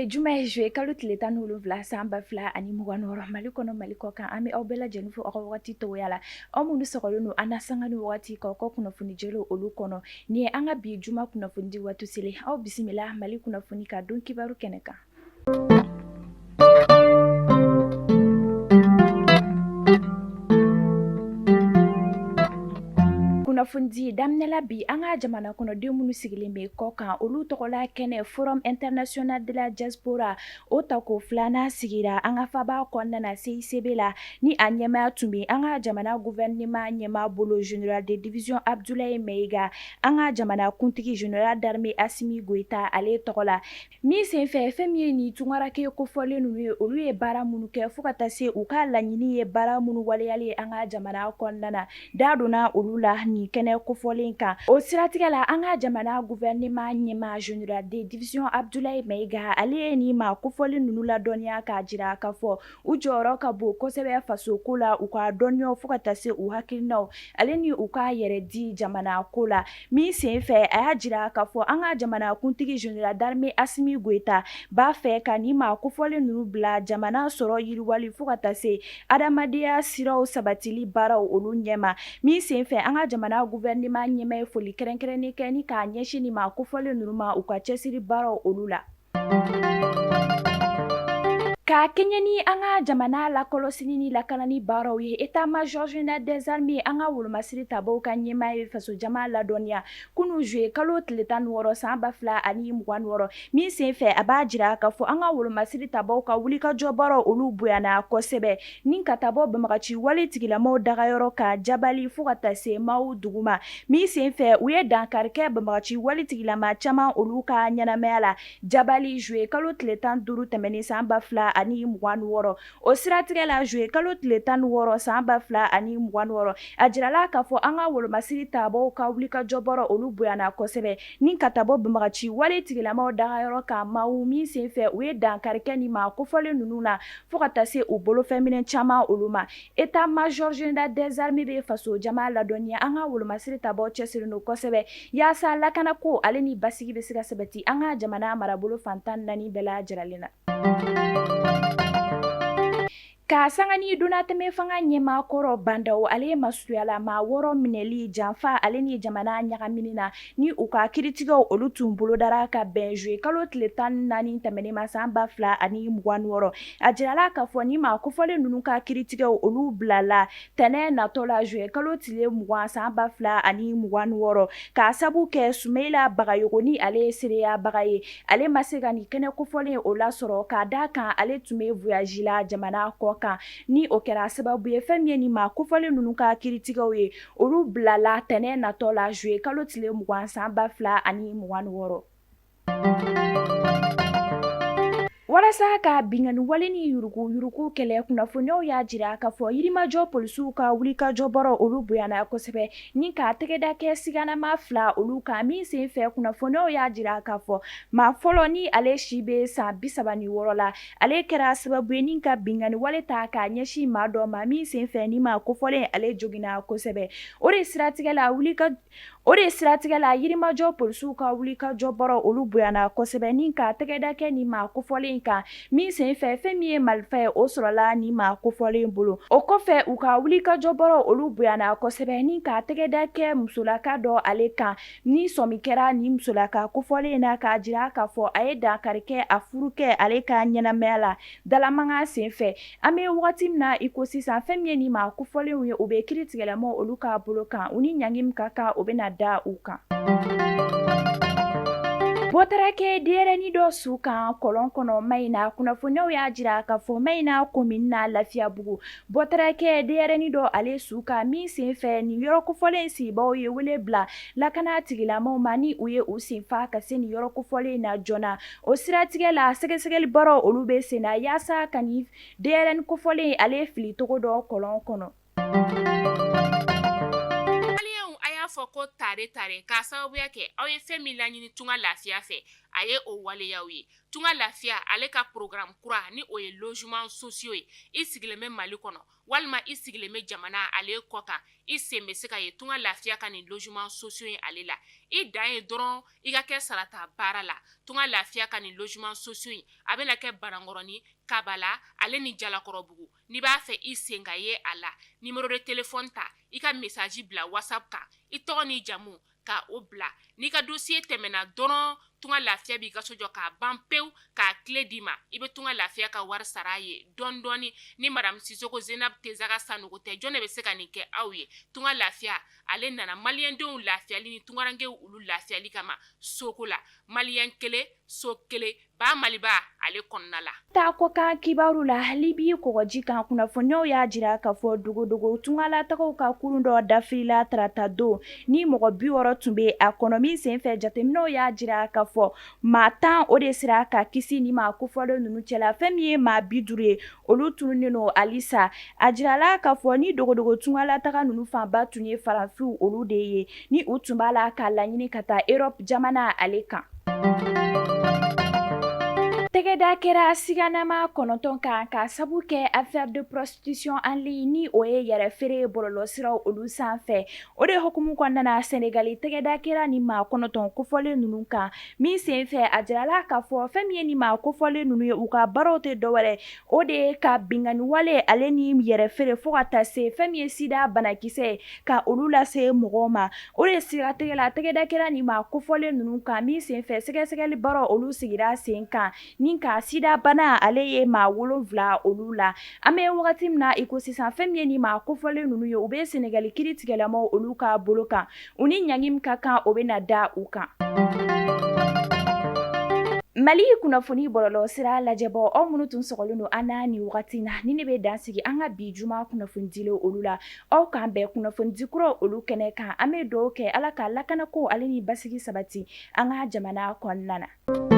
bi juma ye joué kalo tile 17 san 2026 Mali kɔnɔ Mali kɔ kan an bɛ aw bɛɛ lajɛlen fo aw ka wagati tɔgɔya la aw minnu sɔgɔlen don an na sanga ni wagati ka kɔ kunnafoni jɛlenw olu kɔnɔ ni ye an ka bi juma kunnafoni di waati selen aw bisimila Mali kunnafoni ka don kibaru kɛnɛ kan. Kunnafoni daminɛla bi an ka jamana kɔnɔden minnu sigilen bɛ kɔ kan olu tɔgɔla kɛnɛ Forum International de la Diaspora o tako filanan sigira an ka faba kɔnɔna na CICB la ni a ɲɛmaya tun bɛ an ka jamana gouvernement ɲɛmaa bolo Général de division Abdoulaye Maiga an ka jamana kuntigi Général d'armée Assimi Goïta ale tɔgɔ la min senfɛ fɛn min ye nin tunkarake kofɔlen ninnu ye olu ye baara minnu kɛ fo ka taa se u ka laɲini ye baara minnu waleyali an ka jamana kɔnɔna na da donna olu la ni kɛnɛ kofɔlen kan o siratigɛ la an ka jamana gouvernement ɲɛmaa Général de division Abdoulaye Maiga ale ye nin ma kofɔlen ninnu ladɔnniya k'a jira k'a fɔ u jɔyɔrɔ ka bon kosɛbɛ faso ko la u ka dɔnniyaw fo ka taa se u hakilinaw ale ni u ka yɛrɛ di jamana ko la min senfɛ a y'a jira k'a fɔ an ka jamana kuntigi Général d'armée Assimi Goïta b'a fɛ ka nin ma kofɔlen ninnu bila jamana sɔrɔ yiriwali fo ka taa se adamadenya siraw sabatili baaraw olu ɲɛma min senfɛ an ka jamana gouvernement ɲɛmaa ye foli kɛrɛnkɛrɛnnen kɛ ni k'a ɲɛsin nin ma kofɔlen ninnu ma u ka cɛsiri baaraw olu la. Ka kɛɲɛ ni an ka jamana lakɔlɔsili ni lakanani baaraw ye état-major général des armées an ka wolomasiri tabaw ka ɲɛmaa ye faso jama ladɔnniya kunu joué kalo tile 16 san 2026 min senfɛ a b'a jira k'a fɔ an ka wolomasiri tabaw ka wulikajɔ baaraw olu bonyana kosɛbɛ ni ka taa bɔ Banbagaci wale tigilamɔgɔw dagayɔrɔ ka Jabali fo ka taa se Maaw duguma min senfɛ u ye dankari kɛ Banbagaci wale tigilama caman olu ka ɲɛnamaya la Jabali joué kalo tile 15 tɛmɛnen san 2026 o siratigɛ la joué kalo tile 16 san 2026 a jirala k'a fɔ an ka wolomasiri tabaw ka wulikajɔ baaraw olu bonyana kosɛbɛ ni ka taa bɔ Banbagaci wale tigilamɔgɔw dagayɔrɔ ka Maaw min senfɛ u ye dankari kɛ nin ma kofɔlen ninnu na fo ka taa se u bolofɛnminɛ caman olu ma état-major général des armées bɛ faso jama ladɔnniya an ka wolomasiri tabaw cɛsirilen don kosɛbɛ yaasa lakanako ale ni basigi bɛ se ka sabati an ka jamana marabolo fantan 4 bɛɛ lajɛlen na. Ka sanga ni donna tɛmɛ fanga ɲɛmaa kɔrɔ Bandaw ale ye masuyala maa 6 minɛli janfa ale ni jamana ɲagamini na ni u ka kiiritigɛw olu tun bolodara ka bɛn joué kalo tile 14 tɛmɛnen ma san 2026 a jirala k'a fɔ ni maa kofɔlen ninnu ka kiiritigɛw olu bilala tɛnɛ natɔ la joué kalo tile 20 san 2026 k'a sabu kɛ Sumaila Bagayogo ni ale ye seereyabaga ye ale ma se ka nin kɛnɛ kofɔlen o lasɔrɔ k'a d'a kan ale tun bɛ voyage la jamana kɔ kan ni o kɛra sababu ye fɛn min ye nin ma kofɔlen ninnu ka kiiritigɛw ye olu bilala tɛnɛ natɔ la joué kalo tile 20 san 2026 walasa ka bingani wale ni yurugu kɛlɛ kunnafoniyaw y'a jira k'a fɔ yirimajɔ polisiw ka wulikajɔ baaraw olu bonyana kosɛbɛ ni ka tɛgɛda kɛ siganama 2 olu kan min senfɛ kunnafoniyaw y'a jira k'a fɔ maa fɔlɔ ni ale si bɛ san 36 la ale kɛra sababu ye ni ka bingani wale ta k'a ɲɛsin maa dɔ ma min senfɛ ni ma kofɔlen ale jogina kosɛbɛ o de siratigɛ la yirimajɔ polisiw ka wulikajɔ baaraw olu bonyana kosɛbɛ ni ka tɛgɛda kɛ ni ma kofɔlen kan min senfɛ fɛn min ye marifa ye o sɔrɔla ni ma kofɔlen bolo o kɔfɛ u ka wulikajɔ baaraw olu bonyana kosɛbɛ ni ka tɛgɛda kɛ musolaka dɔ ale kan ni sɔmi kɛra ni musolaka kofɔlen na k'a jira k'a fɔ a ye dankari kɛ a furu kɛ ale ka ɲɛnamaya la dalamankan senfɛ an bɛ wagati min na i ko sisan fɛn min ye ni ma kofɔlenw ye o bɛ kiiritigɛlamɔgɔw olu ka bolo kan u ni ɲangi min ka kan o bɛna da u kan. Bɔtarakɛ denyɛrɛni dɔ su kan kɔlɔn kɔnɔ Mayina kunnafoniyaw y'a jira k'a fɔ Mayina commune na Lafiyabugu bɔtarakɛ denyɛrɛni dɔ ale su kan min senfɛ nin yɔrɔ kofɔlen sigibagaw ye wele bila lakana tigilamɔgɔw ma ni u ye u senfa ka se nin yɔrɔ kofɔlen na joona o siratigɛ la sɛgɛsɛgɛli baaraw olu bɛ sen na yaasa ka nin denyɛrɛni kofɔlen ale fili cogo dɔ kɔlɔn kɔnɔ. fɔ ko tare k'a sababuya kɛ aw ye fɛn min laɲini tunga lafiya fɛ a ye o waleyaw ye tunga lafiya ale ka programme kura ni o ye logement sociaux ye i sigilen bɛ Mali kɔnɔ walima i sigilen bɛ jamana ale kɔ kan i sen bɛ se ka ye tunga lafiya ka nin logement sociaux ye ale la i dan ye dɔrɔn i ka kɛ sarata baara la tunga lafiya ka nin logement sociaux ye a bɛna kɛ Banankɔrɔni Kabala ale ni Jalakɔrɔbugu n'i b'a fɛ i sen ka ye a la numéro de téléphone ta i ka message bila WhatsApp kan i tɔgɔ ni jamu ka o bila n'i ka dossier tɛmɛna dɔrɔn tunga lafiya b'i ka so jɔ k'a ban pewu k'a clé d'i ma i bɛ tunga lafiya ka wari sara a ye dɔɔni dɔɔni ni madame Sisoko Zenab Tesaga Sanogo tɛ jɔn de bɛ se ka nin kɛ aw ye tunga lafiya ale nana maliyɛndenw lafiyali ni tungarankew olu lafiyali kama soko la maliyɛn kelen so kelen ba Maliba ale kɔnɔna la ta ko kan kibaru la Libi kɔgɔji kan kunnafoniyaw y'a jira k'a fɔ dogodogo tungalatagaw ka kurun dɔ dafirila tarata don ni mɔgɔ 60 tun bɛ a kɔnɔ min senfɛ jateminɛw y'a jira k'a fɔ maa 10 o de sera ka kisi ni maa kofɔlen ninnu cɛla fɛn min ye maa 50 ye olu tununnen don halisa a jirala k'a fɔ ni dogodogo tungalataga ninnu fanba tun ye faransiw olu de ye ni u tun b'a la ka laɲini ka taa Europe jamana ale kan. Tɛgɛda kɛra siganama 9 kan ka sabu kɛ affaire de prostitution en ligne ni o ye yɛrɛfeere bɔlɔlɔsiraw olu sanfɛ o de hukumu kɔnɔna Senegali tɛgɛda kɛra ni maa 9 kofɔlen ninnu kan min senfɛ a jirala k'a fɔ fɛn min ye ni maa kofɔlen ninnu ye u ka baaraw tɛ dɔwɛrɛ o de ye ka bingani wale ale ni yɛrɛfeere fo ka taa se fɛn min ye sida banakisɛ ka olu lase mɔgɔw ma o de siratigɛla tɛgɛda kɛra ni maa kofɔlen ninnu kan min senfɛ sɛgɛsɛgɛli baaraw olu sigira sen kan ni ka sida bana ale ye maa 7 olu la an bɛ wagati min na iko sisan fɛn min ye ni maa kofɔlen ninnu ye u bɛ Senegali kiri tigɛlamaw olu ka bolo kan u ni ɲangi min ka kan o bɛ na da u kan. Mali kunnafoni bɔlɔlɔ sira lajɛbɔ aw minnu tun sɔgɔlen don an na ni wagati na ni ne bɛ dansigi an ka bi juma kunnafoni dile olu la aw kan bɛn kunnafoni dikuraw olu kɛnɛ kan an bɛ dugawu kɛ Ala ka lakana ko ale ni basigi sabati an ka jamana kɔnɔna na.